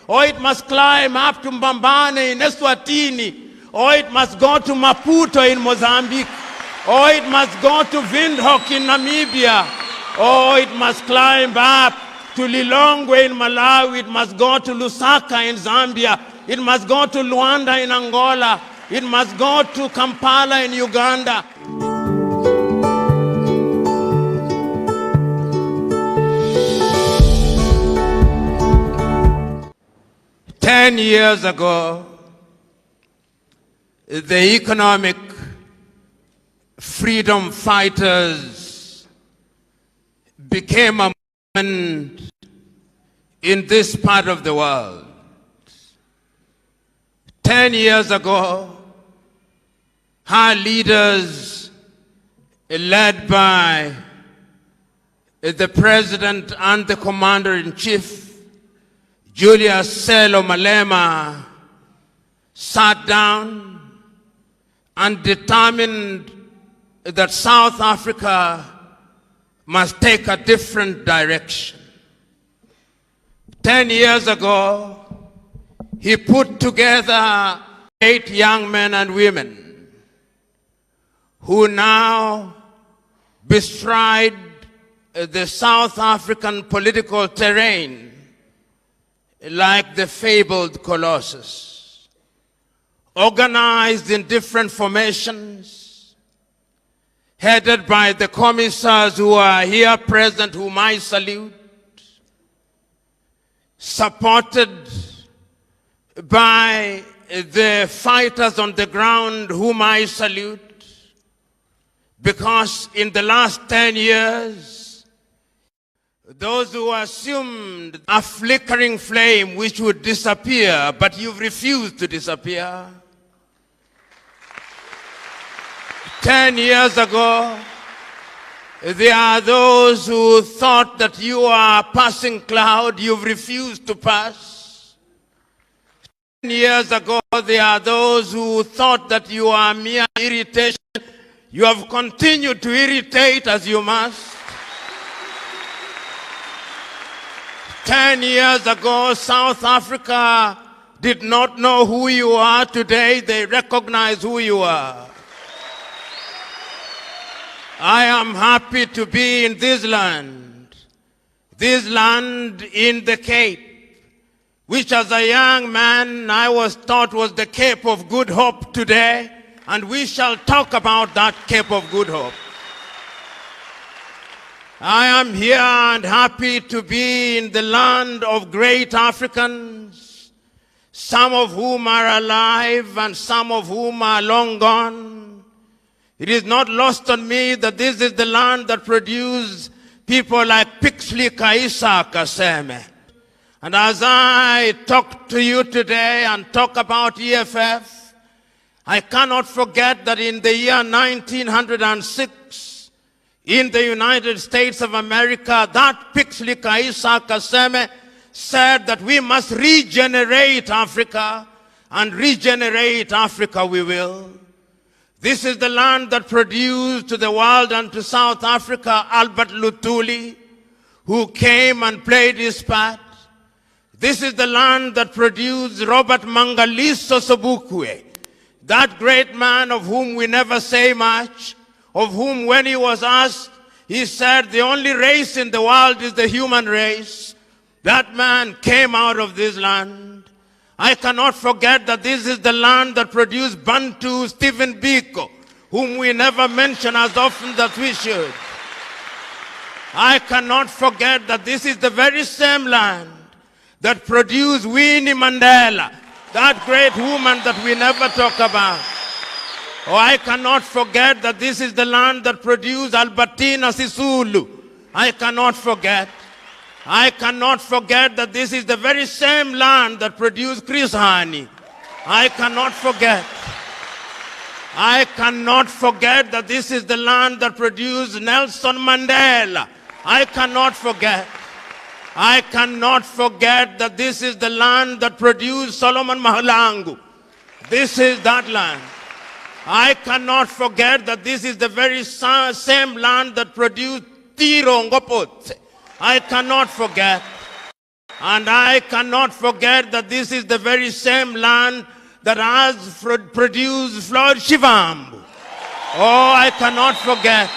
or it must climb up to Mbambane in Eswatini, or it must go to Maputo in Mozambique, or it must go to Windhoek in Namibia, or it must climb up to Lilongwe in Malawi, it must go to Lusaka in Zambia, it must go to Luanda in Angola, it must go to Kampala in Uganda. Ten years ago, the economic freedom fighters became a movement in this part of the world. 10 years ago, our leaders, led by the President and the Commander-in-Chief, Julius Malema, sat down and determined that South Africa must take a different direction. 10 years ago, he put together 8 young men and women who now bestride the South African political terrain like the fabled Colossus, organized in different formations, headed by the commissars who are here present, whom I salute, supported by the fighters on the ground, whom I salute, because in the last 10 years, those who assumed a flickering flame which would disappear, but you've refused to disappear. 10 years ago, there are those who thought that you are a passing cloud, you've refused to pass. 10 years ago, there are those who thought that you are mere irritation. You have continued to irritate as you must. 10 years ago, South Africa did not know who you are. Today, they recognize who you are. I am happy to be in this land in the Cape, which as a young man I was taught was the Cape of Good Hope today, and we shall talk about that Cape of Good Hope. I am here and happy to be in the land of great Africans, some of whom are alive and some of whom are long gone. It is not lost on me that this is the land that produced people like Pixley Kaisa Kaseme. And as I talk to you today and talk about EFF, I cannot forget that in the year 1906, in the United States of America, that Pixley Kaisa Kaseme said that we must regenerate Africa, and regenerate Africa we will. This is the land that produced to the world and to South Africa Albert Luthuli, who came and played his part. This is the land that produced Robert Mangaliso Sobukwe, that great man of whom we never say much, of whom when he was asked, he said, the only race in the world is the human race. That man came out of this land. I cannot forget that this is the land that produced Bantu Stephen Biko, whom we never mention as often as we should. I cannot forget that this is the very same land that produced Winnie Mandela, that great woman that we never talk about. Oh, I cannot forget that this is the land that produced Albertina Sisulu. I cannot forget. I cannot forget that this is the very same land that produced Chris Hani. I cannot forget. I cannot forget that this is the land that produced Nelson Mandela. I cannot forget. I cannot forget that this is the land that produced Solomon Mahlangu. This is that land. I cannot forget that this is the very same land that produced Tiro Ngopotse. I cannot forget. And I cannot forget that this is the very same land that has produced Floyd Shivambu. Oh, I cannot forget.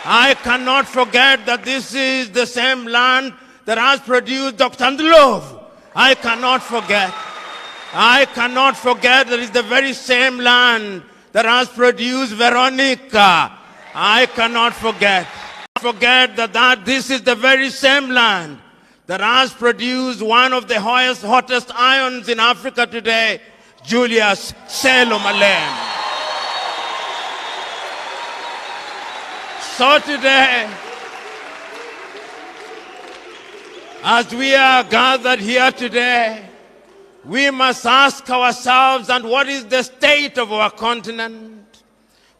I cannot forget that this is the same land that has produced Dr. Ndlovu. I cannot forget. I cannot forget that it's the very same land that has produced Veronica. I cannot forget. That this is the very same land that has produced one of the hottest irons in Africa today, Julius Selo Malema. So today, as we are gathered here today, we must ask ourselves, and what is the state of our continent?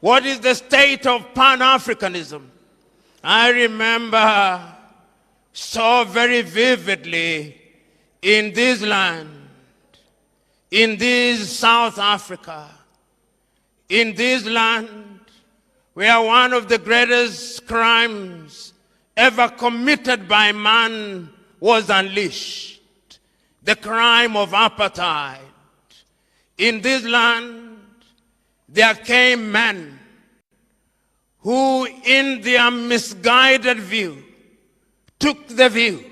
What is the state of Pan-Africanism? I remember so very vividly in this land, in this South Africa, in this land, where one of the greatest crimes ever committed by man was unleashed, the crime of apartheid. In this land, there came men who, in their misguided view, took the view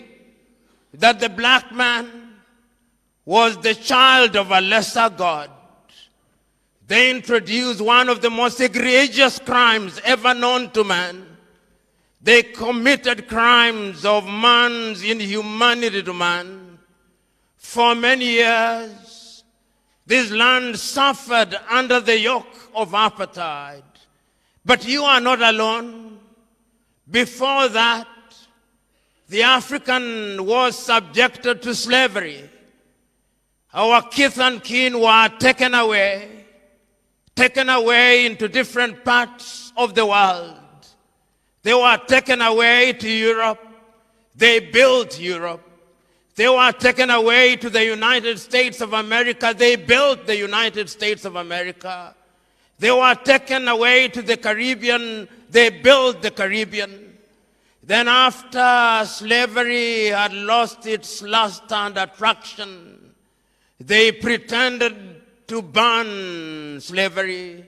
that the black man was the child of a lesser God. They introduced one of the most egregious crimes ever known to man. They committed crimes of man's inhumanity to man. For many years, this land suffered under the yoke of apartheid. But you are not alone. Before that, the African was subjected to slavery. Our kith and kin were taken away into different parts of the world. They were taken away to Europe. They built Europe. They were taken away to the United States of America. They built the United States of America. They were taken away to the Caribbean. They built the Caribbean. Then after slavery had lost its lust and attraction, they pretended to ban slavery,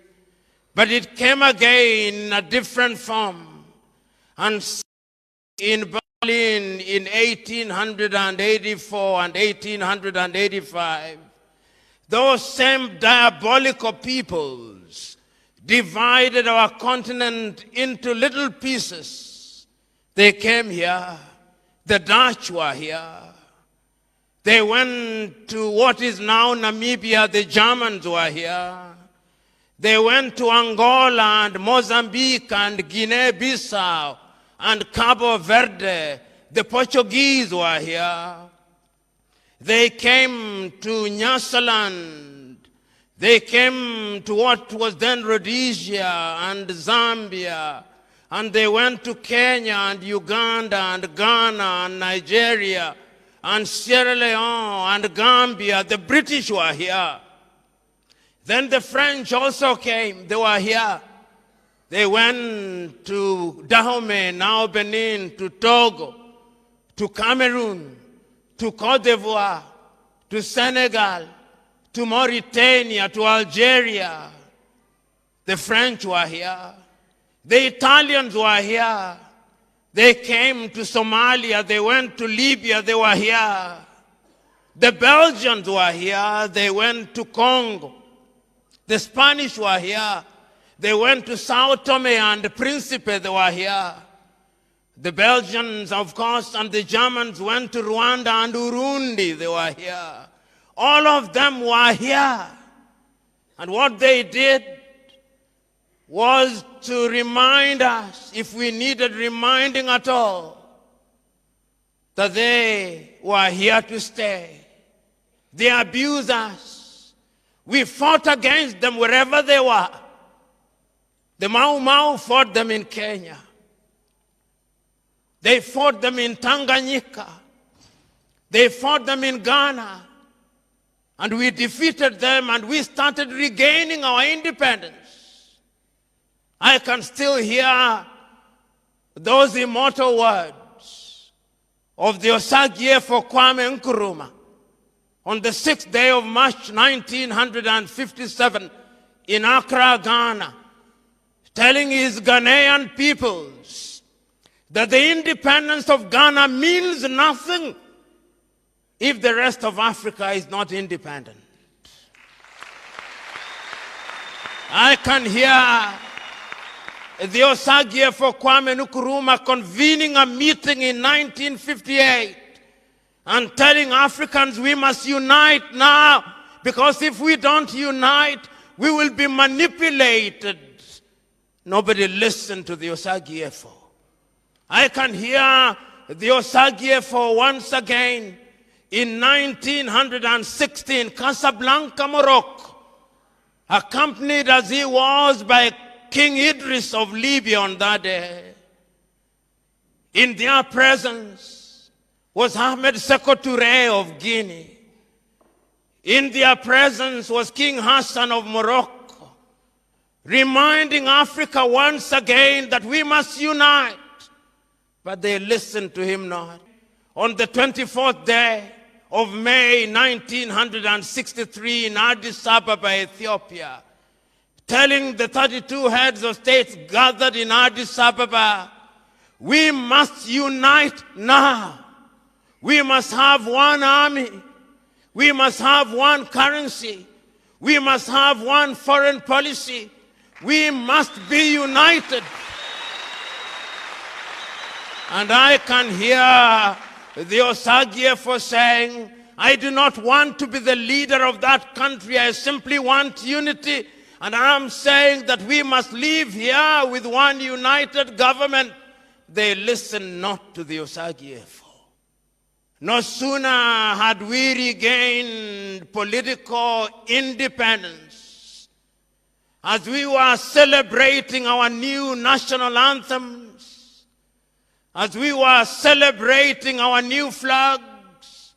but it came again in a different form. And in Berlin in 1884 and 1885, those same diabolical peoples divided our continent into little pieces. They came here. The Dutch were here. They went to what is now Namibia. The Germans were here. They went to Angola and Mozambique and Guinea-Bissau and Cabo Verde. The Portuguese were here. They came to Nyasaland. They came to what was then Rhodesia and Zambia. And they went to Kenya and Uganda and Ghana and Nigeria and Sierra Leone and Gambia. The British were here. Then the French also came. They were here. They went to Dahomey, now Benin, to Togo, to Cameroon, to Cote d'Ivoire, to Senegal, to Mauritania, to Algeria. The French were here. The Italians were here. They came to Somalia. They went to Libya. They were here. The Belgians were here. They went to Congo. The Spanish were here. They went to Sao Tome and Principe. They were here. The Belgians, of course, and the Germans went to Rwanda and Urundi. They were here. All of them were here. And what they did was to remind us, if we needed reminding at all, that they were here to stay. They abused us. We fought against them wherever they were. The Mau Mau fought them in Kenya. They fought them in Tanganyika. They fought them in Ghana. And we defeated them and we started regaining our independence. I can still hear those immortal words of the Osagie for Kwame Nkrumah on the 6th day of March 1957 in Accra, Ghana, telling his Ghanaian peoples that the independence of Ghana means nothing if the rest of Africa is not independent. I can hear the Osagie for Kwame Nkrumah convening a meeting in 1958 and telling Africans we must unite now, because if we don't unite, we will be manipulated. Nobody listened to the Osagie for. I can hear the Osagie for once again in 1960 in Casablanca, Morocco, accompanied as he was by King Idris of Libya on that day. In their presence was Ahmed Sékou Touré of Guinea. In their presence was King Hassan of Morocco, reminding Africa once again that we must unite. But they listened to him not. On the 24th day of May 1963 in Addis Ababa, Ethiopia, telling the 32 heads of states gathered in Addis Ababa, we must unite now. We must have one army. We must have one currency. We must have one foreign policy. We must be united. And I can hear the Osagie for saying, I do not want to be the leader of that country. I simply want unity. And I'm saying that we must live here with one united government. They listened not to the Osagie for. No sooner had we regained political independence, as we were celebrating our new national anthems, as we were celebrating our new flags,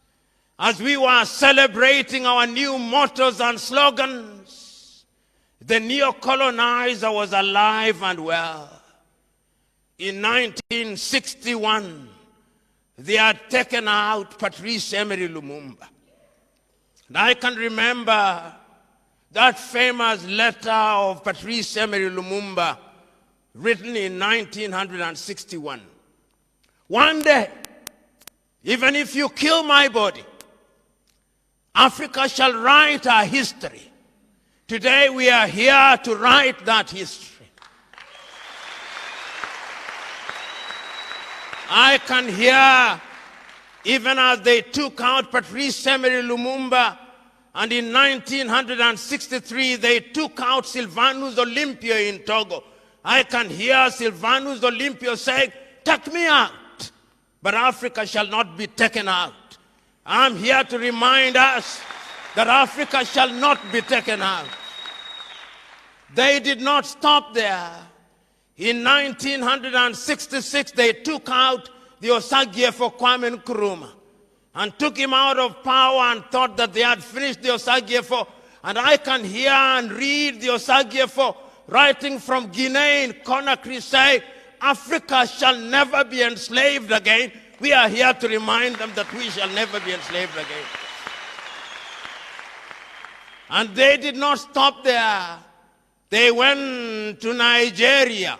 as we were celebrating our new mottos and slogans, the neo-colonizer was alive and well. In 1961, they had taken out Patrice Emery Lumumba. And I can remember that famous letter of Patrice Emery Lumumba written in 1961. One day, even if you kill my body, Africa shall write our history. Today we are here to write that history. I can hear, even as they took out Patrice Emery Lumumba, and in 1963 they took out Sylvanus Olympio in Togo. I can hear Sylvanus Olympio saying, take me out, but Africa shall not be taken out. I'm here to remind us that Africa shall not be taken out. They did not stop there. In 1966, they took out the Osagie for Kwame Nkrumah and took him out of power and thought that they had finished the Osagie for. And I can hear and read the Osagie for writing from Guinea in Conakry say, Africa shall never be enslaved again. We are here to remind them that we shall never be enslaved again. And they did not stop there. They went to Nigeria.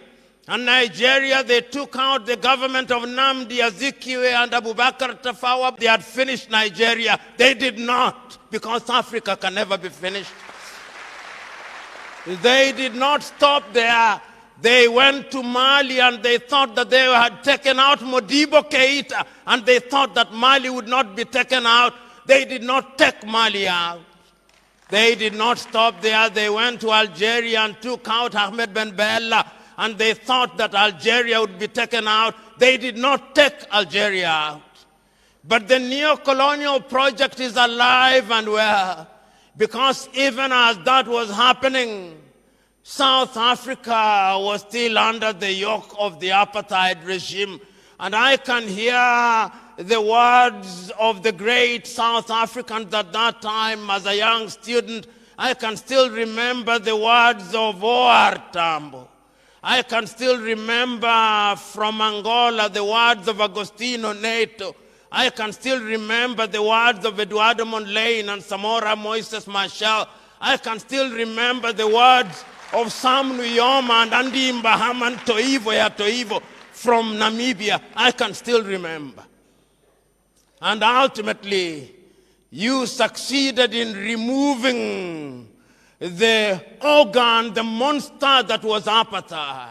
And Nigeria, they took out the government of Nnamdi Azikiwe and Abubakar Tafawa. They had finished Nigeria. They did not, because Africa can never be finished. They did not stop there. They went to Mali and they thought that they had taken out Modibo Keita, and they thought that Mali would not be taken out. They did not take Mali out. They did not stop there. They went to Algeria and took out Ahmed Ben Bella, and they thought that Algeria would be taken out. They did not take Algeria out. But the neo-colonial project is alive and well, because even as that was happening, South Africa was still under the yoke of the apartheid regime. And I can hear the words of the great South Africans at that time as a young student. I can still remember the words of O.R. Tambo. I can still remember from Angola the words of Agostinho Neto. I can still remember the words of Eduardo Mondlane and Samora Moises Machel. I can still remember the words of Sam Nujoma and Andy Mbahaman Toivo from Namibia. I can still remember. And ultimately, you succeeded in removing the organ, the monster that was apartheid.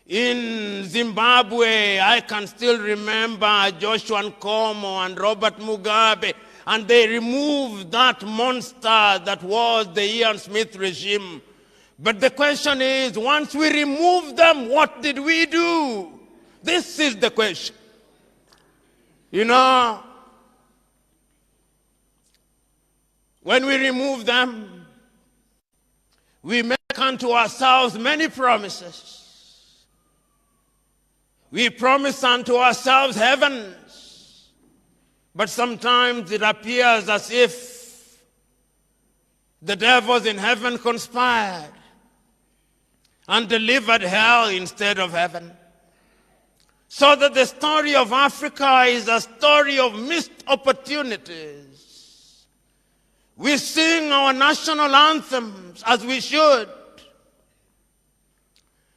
In Zimbabwe, I can still remember Joshua Nkomo and Robert Mugabe, and they removed that monster that was the Ian Smith regime. But the question is, once we removed them, what did we do? This is the question. You know, when we remove them, we make unto ourselves many promises. We promise unto ourselves heavens, but sometimes it appears as if the devils in heaven conspired and delivered hell instead of heaven. So that the story of Africa is a story of missed opportunities. We sing our national anthems as we should.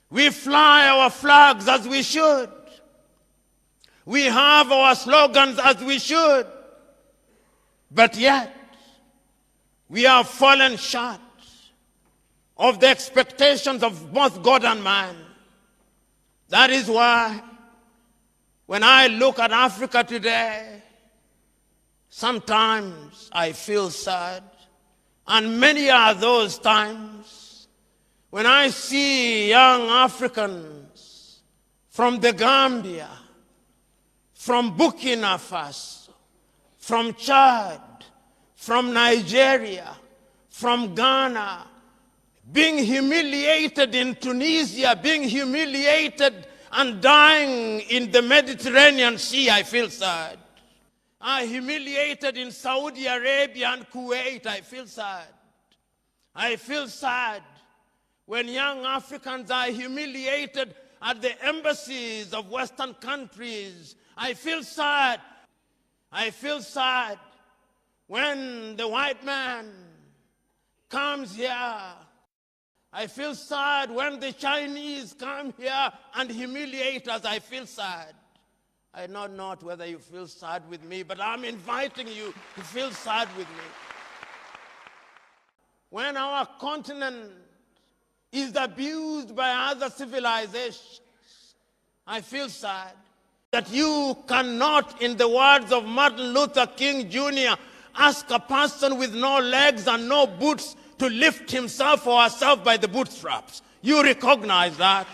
We fly our flags as we should. We have our slogans as we should. But yet, we have fallen short of the expectations of both God and man. That is why, when I look at Africa today, sometimes I feel sad. And many are those times when I see young Africans from the Gambia, from Burkina Faso, from Chad, from Nigeria, from Ghana, being humiliated in Tunisia, being humiliated and dying in the Mediterranean Sea, I feel sad. Humiliated in Saudi Arabia and Kuwait, I feel sad. I feel sad when young Africans are humiliated at the embassies of Western countries. I feel sad. I feel sad when the white man comes here. I feel sad when the Chinese come here and humiliate us. I feel sad. I know not whether you feel sad with me, but I'm inviting you to feel sad with me. When our continent is abused by other civilizations, I feel sad that you cannot, in the words of Martin Luther King Jr., ask a person with no legs and no boots to lift himself or herself by the bootstraps. You recognize that.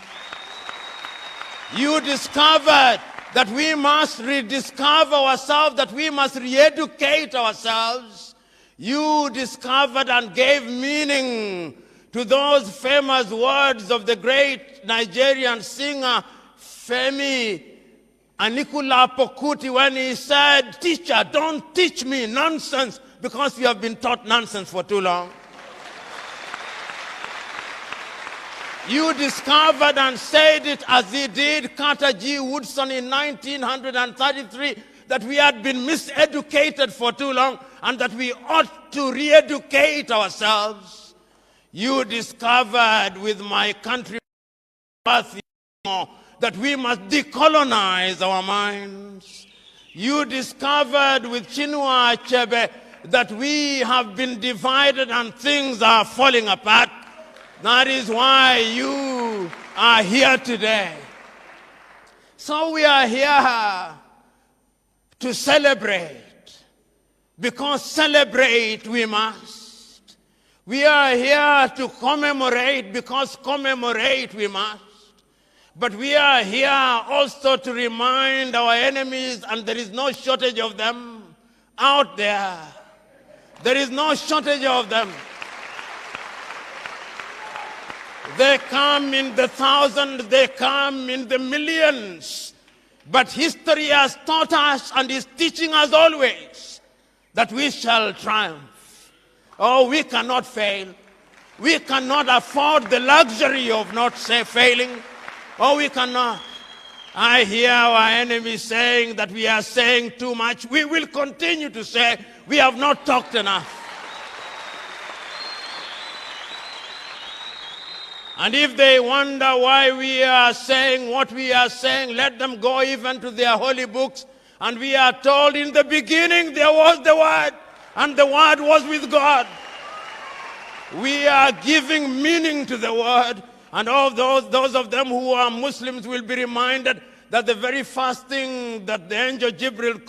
You discovered that we must rediscover ourselves, that we must re-educate ourselves. You discovered and gave meaning to those famous words of the great Nigerian singer Femi Anikulapo Kuti when he said, "Teacher, don't teach me nonsense because you have been taught nonsense for too long." You discovered and said it as he did Carter G. Woodson in 1933, that we had been miseducated for too long and that we ought to re-educate ourselves. You discovered with my country that we must decolonize our minds. You discovered with Chinua Achebe that we have been divided and things are falling apart. That is why you are here today. So we are here to celebrate, because celebrate we must. We are here to commemorate, because commemorate we must. But we are here also to remind our enemies, and there is no shortage of them out there. There is no shortage of them. They come in the thousands, they come in the millions. But history has taught us and is teaching us always that we shall triumph. Oh, we cannot fail. We cannot afford the luxury of not failing. Oh, we cannot. I hear our enemies saying that we are saying too much. We will continue to say we have not talked enough. And if they wonder why we are saying what we are saying, let them go even to their holy books. And we are told in the beginning there was the Word, and the Word was with God. We are giving meaning to the Word. And all those of them who are Muslims will be reminded that the very first thing that the angel Jibril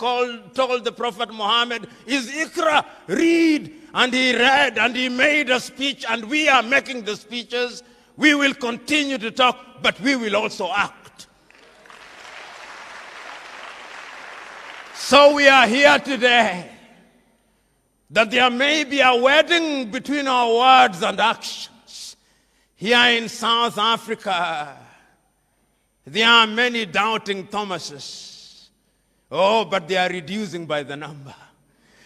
told the Prophet Muhammad is Iqra, read. And he read and he made a speech, and we are making the speeches. We will continue to talk, but we will also act. So we are here today that there may be a wedding between our words and actions. Here in South Africa, there are many doubting Thomases. Oh, but they are reducing by the number.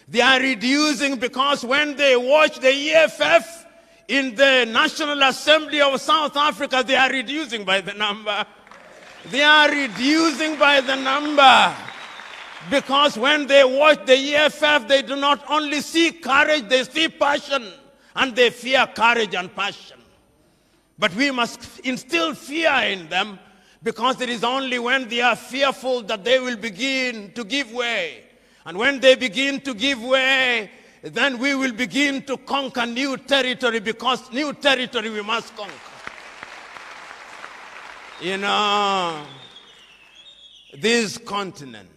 They are reducing because when they watch the EFF in the National Assembly of South Africa, they are reducing by the number. They are reducing by the number. Because when they watch the EFF, they do not only see courage, they see passion. And they fear courage and passion. But we must instill fear in them, because it is only when they are fearful that they will begin to give way. And when they begin to give way, then we will begin to conquer new territory, because new territory we must conquer. You know, this continent,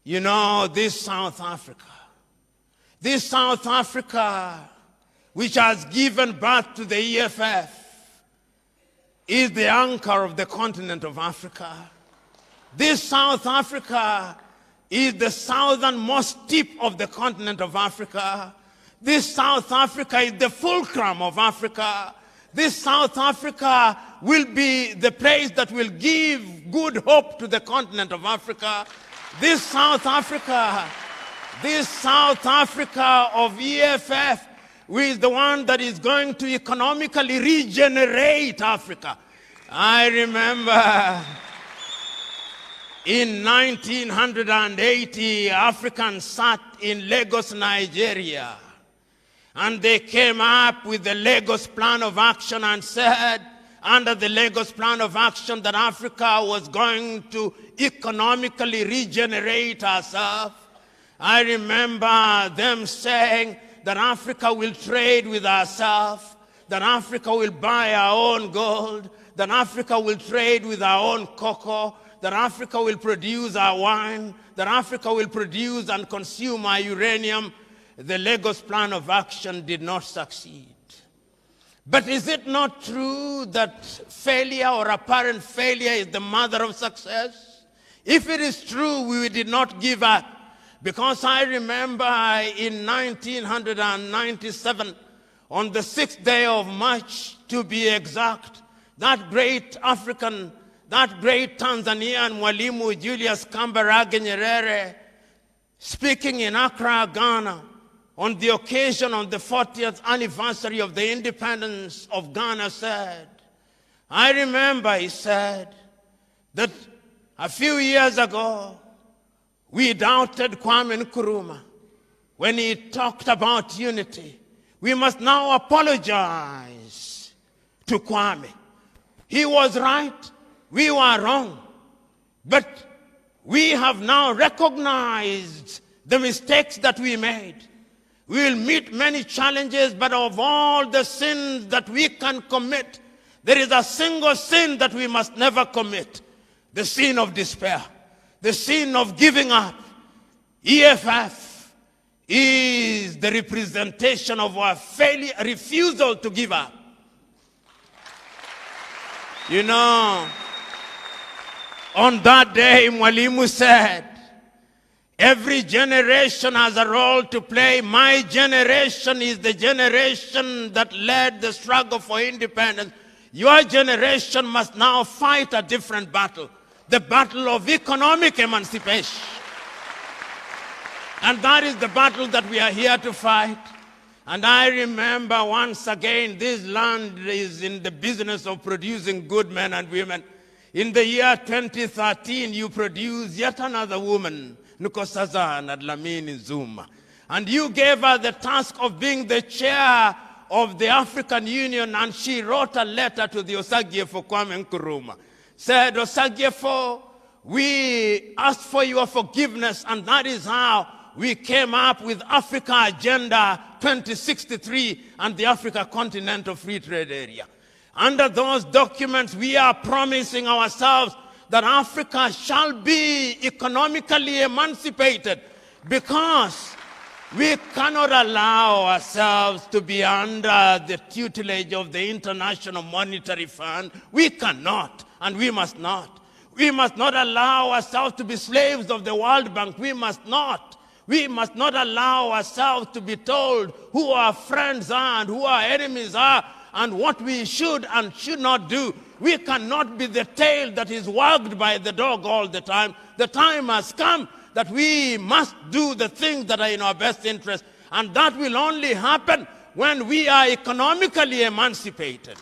you know, this South Africa, which has given birth to the EFF, is the anchor of the continent of Africa. This South Africa is the southernmost tip of the continent of Africa. This South Africa is the fulcrum of Africa. This South Africa will be the place that will give good hope to the continent of Africa. This South Africa of EFF is the one that is going to economically regenerate Africa. I remember in 1980, Africans sat in Lagos, Nigeria, and they came up with the Lagos Plan of Action and said, under the Lagos Plan of Action, that Africa was going to economically regenerate herself. I remember them saying that Africa will trade with herself, that Africa will buy our own gold, that Africa will trade with our own cocoa, that Africa will produce our wine, that Africa will produce and consume our uranium. The Lagos Plan of Action did not succeed. But is it not true that failure or apparent failure is the mother of success? If it is true, we did not give up. Because I remember in 1997, on the 6th day of March, to be exact, that great African, that great Tanzanian Mwalimu Julius Kambarage Nyerere, speaking in Accra, Ghana, on the occasion of the 40th anniversary of the independence of Ghana, said, I remember, he said, that a few years ago, we doubted Kwame Nkrumah when he talked about unity. We must now apologize to Kwame. He was right, we were wrong. But we have now recognized the mistakes that we made. We will meet many challenges, but of all the sins that we can commit, there is a single sin that we must never commit: the sin of despair, the sin of giving up. EFF is the representation of our failure, refusal to give up. You know, on that day, Mwalimu said, every generation has a role to play. My generation is the generation that led the struggle for independence. Your generation must now fight a different battle, the battle of economic emancipation. And that is the battle that we are here to fight. And I remember once again, this land is in the business of producing good men and women. In the year 2013, you produced yet another woman, Nkosazana Dlamini Zuma. And you gave her the task of being the chair of the African Union, and she wrote a letter to the Osagyefo Kwame Nkrumah. Said, Osagyefo, we asked for your forgiveness, and that is how we came up with Africa Agenda 2063 and the Africa Continental Free Trade Area. Under those documents, we are promising ourselves that Africa shall be economically emancipated, because we cannot allow ourselves to be under the tutelage of the International Monetary Fund. We cannot, and we must not. We must not allow ourselves to be slaves of the World Bank. We must not. We must not allow ourselves to be told who our friends are and who our enemies are, and what we should and should not do. We cannot be the tail that is wagged by the dog all the time. The time has come that we must do the things that are in our best interest, and that will only happen when we are economically emancipated.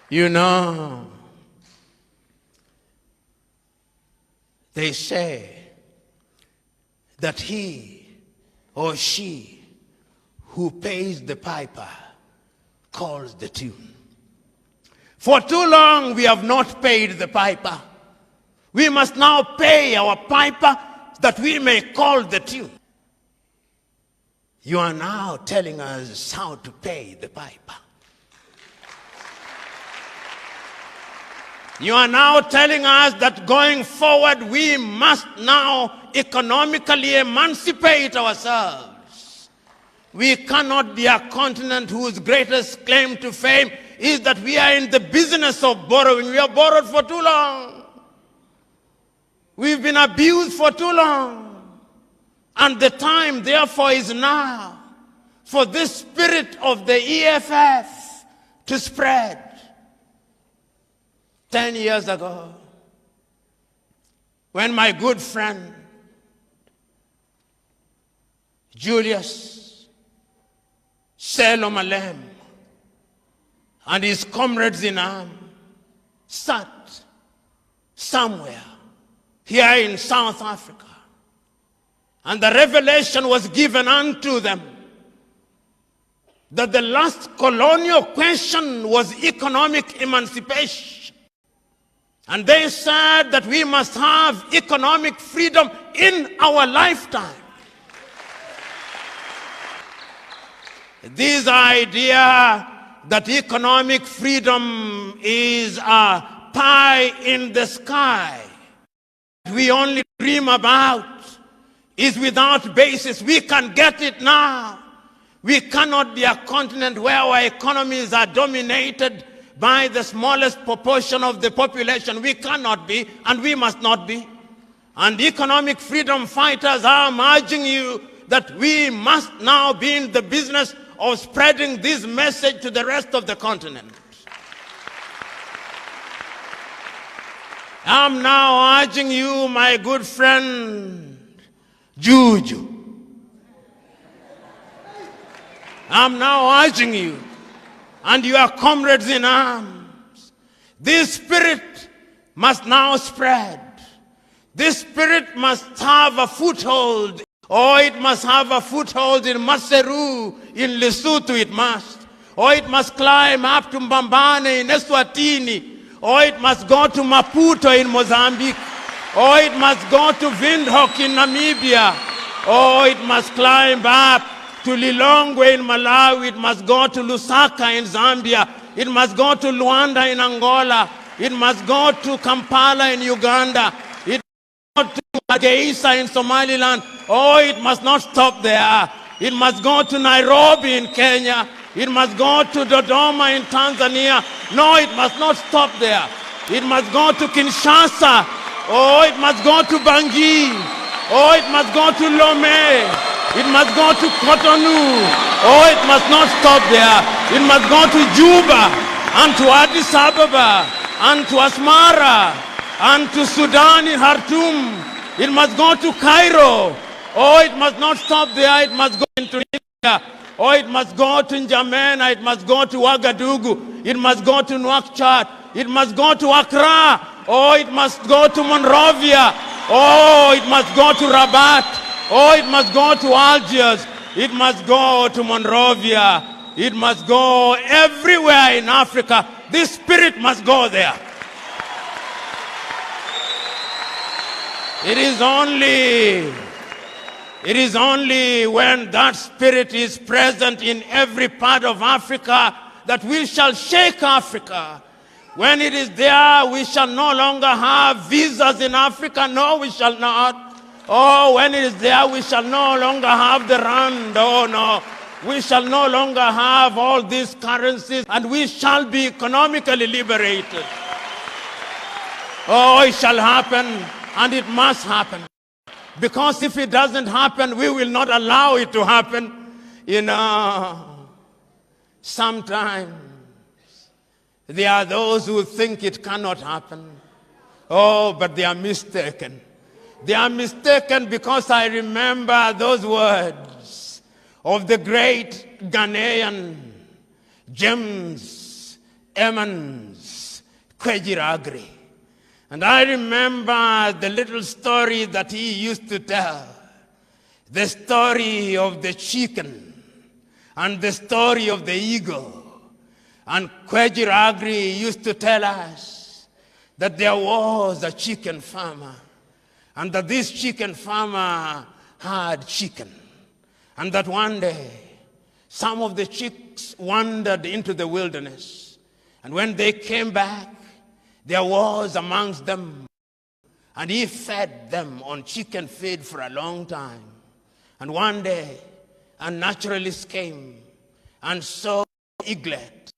You know, they say that he or she who pays the piper calls the tune. For too long we have not paid the piper. We must now pay our piper that we may call the tune. You are now telling us how to pay the piper. You are now telling us that going forward we must now economically emancipate ourselves. We cannot be a continent whose greatest claim to fame is that we are in the business of borrowing. We have borrowed for too long. We've been abused for too long. And the time, therefore, is now for this spirit of the EFF to spread. 10 years ago, when my good friend Julius Selo Malema and his comrades in arms sat somewhere here in South Africa, and the revelation was given unto them that the last colonial question was economic emancipation. And they said that we must have economic freedom in our lifetime. This idea that economic freedom is a pie in the sky we only dream about is without basis. We can get it now. We cannot be a continent where our economies are dominated by the smallest proportion of the population. We cannot be, and we must not be. And economic freedom fighters are urging you that we must now be in the business of spreading this message to the rest of the continent. I'm now urging you, my good friend Juju. I'm now urging you and your comrades in arms. This spirit must now spread. This spirit must have a foothold, or it must have a foothold in Maseru, in Lesotho it must. Or it must climb up to Mbambane in Eswatini. Or it must go to Maputo in Mozambique. Or it must go to Windhoek in Namibia. Or it must climb up to Lilongwe in Malawi. It must go to Lusaka in Zambia. It must go to Luanda in Angola. It must go to Kampala in Uganda. It must go to Hargeisa in Somaliland. Oh, it must not stop there. It must go to Nairobi in Kenya. It must go to Dodoma in Tanzania. No, it must not stop there. It must go to Kinshasa. Oh, it must go to Bangui. Oh, it must go to Lomé. It must go to Cotonou. Oh, it must not stop there. It must go to Juba, and to Addis Ababa, and to Asmara, and to Sudan in Khartoum. It must go to Cairo. Oh, it must not stop there. It must go into India. or it must go to N'Djamena, it must go to Ouagadougou, it must go to Nouakchott, it must go to Accra, or it must go to Monrovia, or it must go to Rabat, or it must go to Algiers, it must go to Monrovia, it must go everywhere in Africa. This spirit must go there. It is only when that spirit is present in every part of Africa that we shall shake Africa. When it is there, we shall no longer have visas in Africa. No, we shall not. Oh, when it is there, we shall no longer have the rand. Oh, no. We shall no longer have all these currencies, and we shall be economically liberated. Oh, it shall happen. And it must happen. Because if it doesn't happen, we will not allow it to happen. Sometimes there are those who think it cannot happen. Oh, but they are mistaken. They are mistaken because I remember those words of the great Ghanaian James Emmons Kwejiragri. And I remember the little story that he used to tell. The story of the chicken and the story of the eagle. And Kwejiragri used to tell us that there was a chicken farmer, and that this chicken farmer had chicken. And that one day, some of the chicks wandered into the wilderness. And when they came back, there was amongst them, and he fed them on chicken feed for a long time. And one day, a naturalist came and saw an eaglet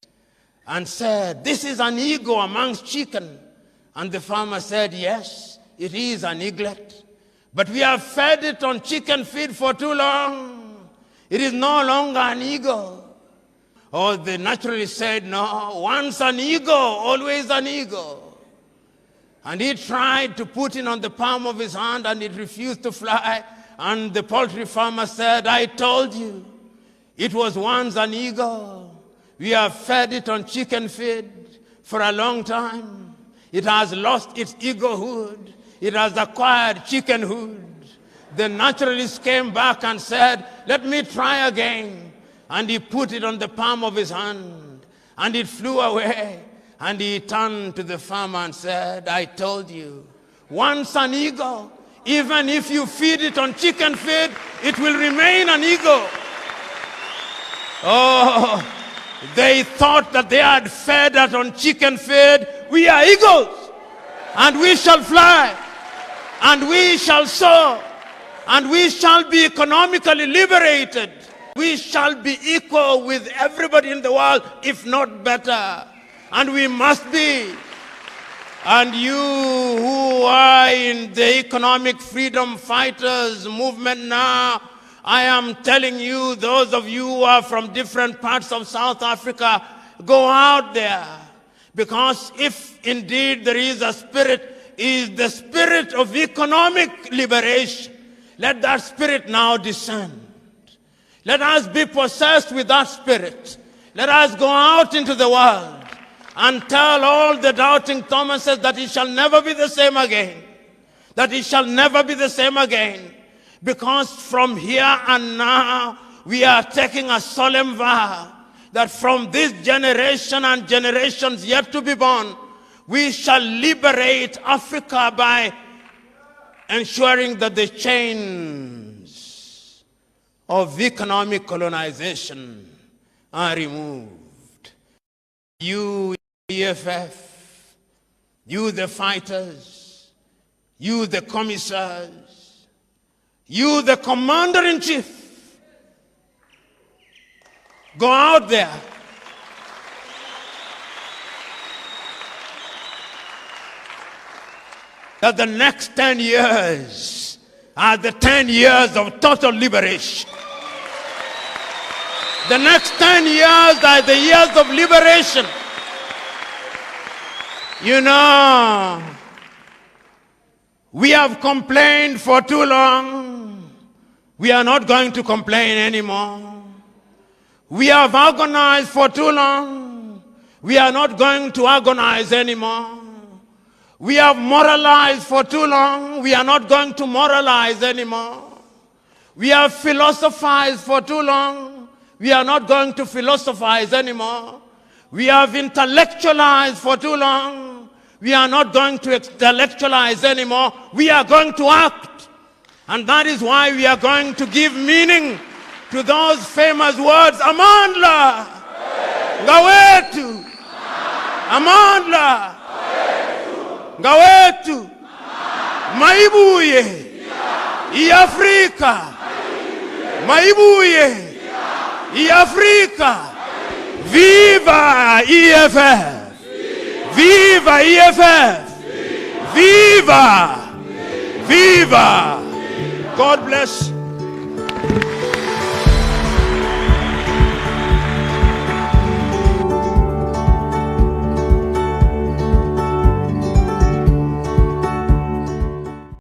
and said, "This is an eagle amongst chicken." And the farmer said, "Yes, it is an eaglet, but we have fed it on chicken feed for too long. It is no longer an eagle." Oh, the naturalist said, "No, once an eagle, always an eagle." And he tried to put it on the palm of his hand, and it refused to fly. And the poultry farmer said, "I told you, it was once an eagle. We have fed it on chicken feed for a long time. It has lost its eaglehood. It has acquired chickenhood." The naturalist came back and said, "Let me try again." And he put it on the palm of his hand, and it flew away. And he turned to the farmer and said, "I told you, once an eagle, even if you feed it on chicken feed, it will remain an eagle." Oh, they thought that they had fed it on chicken feed. We are eagles, and we shall fly, and we shall soar, and we shall be economically liberated. We shall be equal with everybody in the world, if not better. And we must be. And you who are in the economic freedom fighters movement now, I am telling you, those of you who are from different parts of South Africa, go out there. Because if indeed there is a spirit, is the spirit of economic liberation. Let that spirit now descend. Let us be possessed with that spirit. Let us go out into the world and tell all the doubting Thomases that it shall never be the same again. That it shall never be the same again. Because from here and now, we are taking a solemn vow that from this generation and generations yet to be born, we shall liberate Africa by ensuring that the chains of economic colonization are removed. You, EFF, you the fighters, you the commissars, you the commander-in-chief, go out there. That the next 10 years are the 10 years of total liberation. The next 10 years are the years of liberation. You know, we have complained for too long. We are not going to complain anymore. We have agonized for too long. We are not going to agonize anymore. We have moralized for too long. We are not going to moralize anymore. We have philosophized for too long. We are not going to philosophize anymore. We have intellectualized for too long. We are not going to intellectualize anymore. We are going to act. And that is why we are going to give meaning to those famous words, Amandla, Ngawetu, Amandla, Ngawetu, Maibuye, Africa, Maibuye, Africa, Viva EFF, Viva EFF, Viva, Viva. God bless.